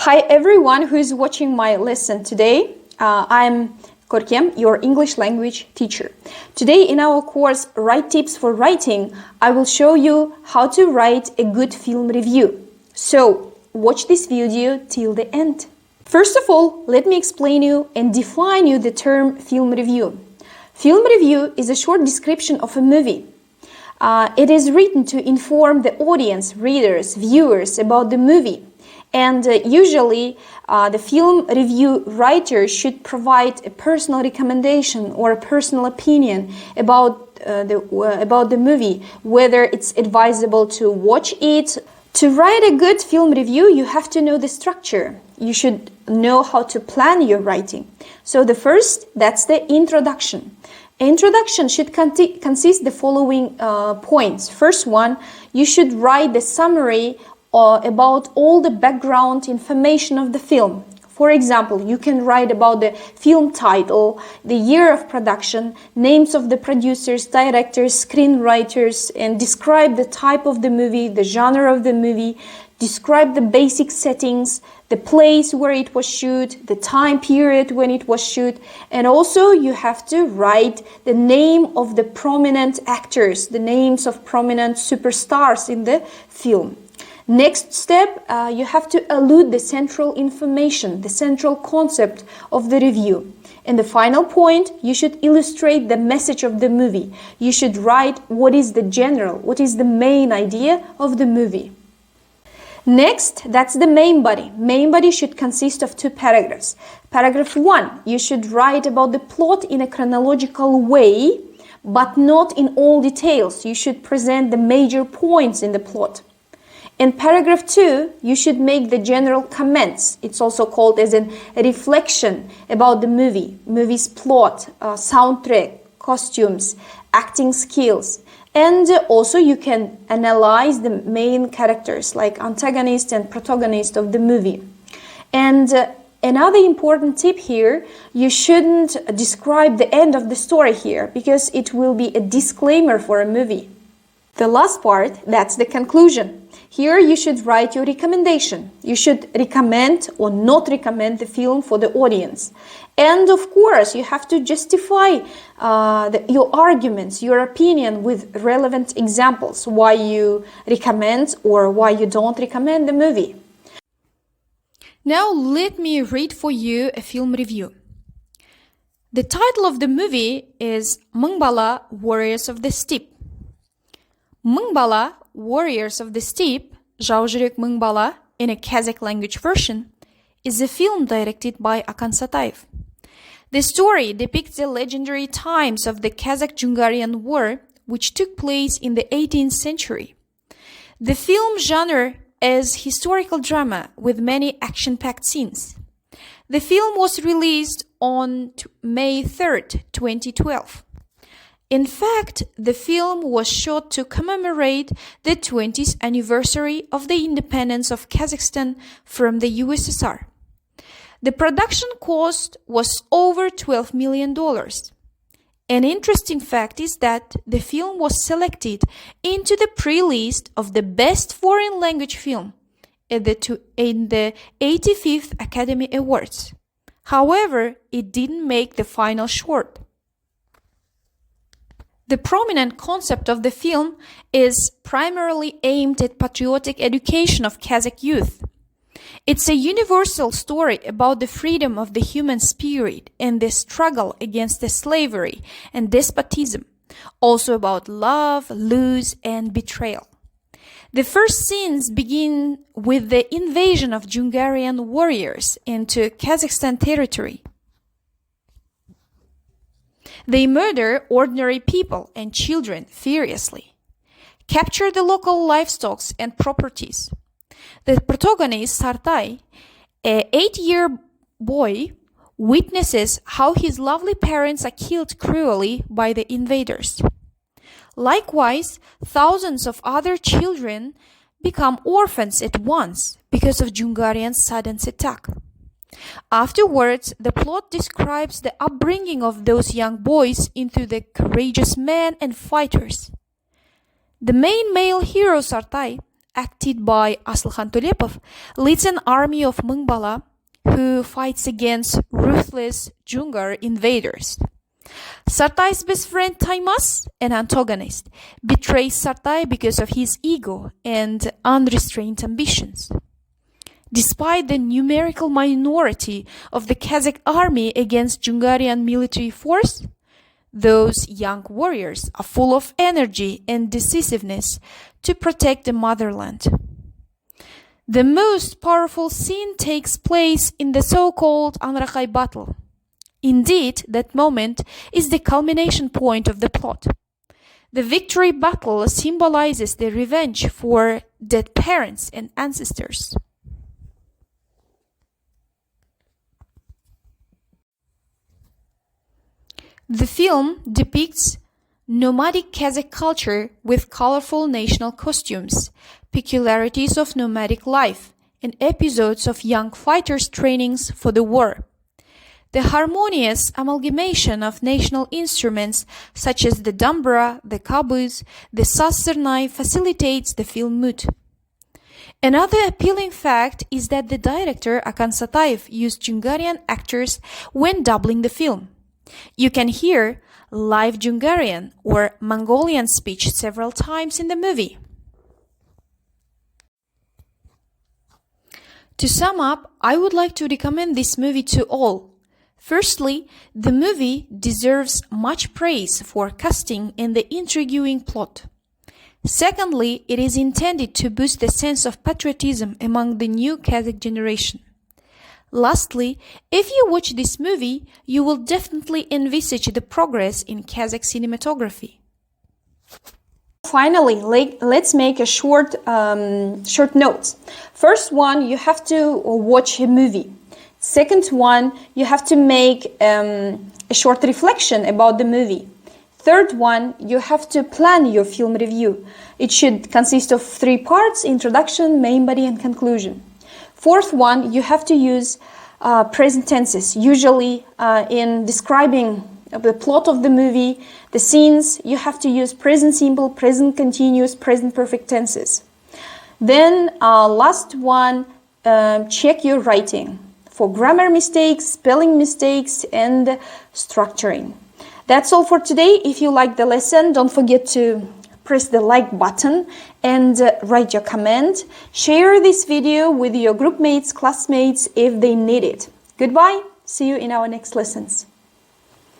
Hi everyone who is watching my lesson today. I'm Korkem, your English language teacher. Today in our course Write Tips for Writing, I will show you how to write a good film review. So watch this video till the end. First of all, let me explain you and define you the term film review. Film review is a short description of a movie. It is written to inform the audience, readers, viewers about the movie. And usually the film review writer should provide a personal recommendation or a personal opinion about the movie, whether it's advisable to watch it. To write a good film review, you have to know the structure. You should know how to plan your writing. So the first, that's the introduction. Introduction should consist the following points. First one, you should write the summary about all the background information of the film. For example, you can write about the film title, the year of production, names of the producers, directors, screenwriters, and describe the type of the movie, the genre of the movie, describe the basic settings, the place where it was shot, the time period when it was shot, and also you have to write the name of the prominent actors, the names of prominent superstars in the film. Next step, you have to allude the central information, the central concept of the review. And the final point, you should illustrate the message of the movie. You should write what is the main idea of the movie. Next, that's the main body. Main body should consist of 2 paragraphs. Paragraph 1, you should write about the plot in a chronological way, but not in all details. You should present the major points in the plot. In paragraph 2, you should make the general comments. It's also called as a reflection about the movie's plot, soundtrack, costumes, acting skills. And also you can analyze the main characters like antagonist and protagonist of the movie. And another important tip here, you shouldn't describe the end of the story here because it will be a disclaimer for a movie. The last part, that's the conclusion. Here you should write your recommendation. You should recommend or not recommend the film for the audience. And of course, you have to justify your arguments, your opinion with relevant examples, why you recommend or why you don't recommend the movie. Now let me read for you a film review. The title of the movie is Mıngbala, Warriors of the Steppe. Mıngbala, Warriors of the Steppe, Жаужүрек Mıngbala, in a Kazakh language version, is a film directed by Akan Satayev. The story depicts the legendary times of the Kazakh-Jungarian War, which took place in the 18th century. The film genre is historical drama with many action-packed scenes. The film was released on May 3rd, 2012. In fact, the film was shot to commemorate the 20th anniversary of the independence of Kazakhstan from the USSR. The production cost was over $12 million. An interesting fact is that the film was selected into the pre-list of the best foreign language film in the 85th Academy Awards. However, it didn't make the final short. The prominent concept of the film is primarily aimed at patriotic education of Kazakh youth. It's a universal story about the freedom of the human spirit and the struggle against the slavery and despotism, also about love, loss, and betrayal. The first scenes begin with the invasion of Jungarian warriors into Kazakhstan territory. They murder ordinary people and children furiously, capture the local livestock and properties. The protagonist, Sartai, an 8-year boy, witnesses how his lovely parents are killed cruelly by the invaders. Likewise, thousands of other children become orphans at once because of Jungarian's sudden attack. Afterwards, the plot describes the upbringing of those young boys into the courageous men and fighters. The main male hero, Sartai, acted by Asılhan Tolepov, leads an army of Mıngbala who fights against ruthless Jungar invaders. Sartay's best friend Taymas, an antagonist, betrays Sartay because of his ego and unrestrained ambitions. Despite the numerical minority of the Kazakh army against Jungarian military force, those young warriors are full of energy and decisiveness to protect the motherland. The most powerful scene takes place in the so-called Anrakhay battle. Indeed, that moment is the culmination point of the plot. The victory battle symbolizes the revenge for dead parents and ancestors. The film depicts nomadic Kazakh culture with colorful national costumes, peculiarities of nomadic life, and episodes of young fighters' trainings for the war. The harmonious amalgamation of national instruments such as the dambra, the kabuz, the saz-sernay facilitates the film mood. Another appealing fact is that the director Akan Satayev used Jungarian actors when doubling the film. You can hear live Jungarian or Mongolian speech several times in the movie. To sum up, I would like to recommend this movie to all. Firstly, the movie deserves much praise for casting and the intriguing plot. Secondly, it is intended to boost the sense of patriotism among the new Kazakh generation. Lastly, if you watch this movie, you will definitely envisage the progress in Kazakh cinematography. Finally, let's make a short notes. First one, you have to watch a movie. Second one, you have to make a short reflection about the movie. Third one, you have to plan your film review. It should consist of 3 parts: introduction, main body, and conclusion. Fourth one, you have to use present tenses. Usually in describing the plot of the movie, the scenes, you have to use present simple, present continuous, present perfect tenses. Then last one, check your writing for grammar mistakes, spelling mistakes, and structuring. That's all for today. If you like the lesson, don't forget to press the like button and write your comment. Share this video with your group mates, classmates if they need it. Goodbye. See you in our next lessons.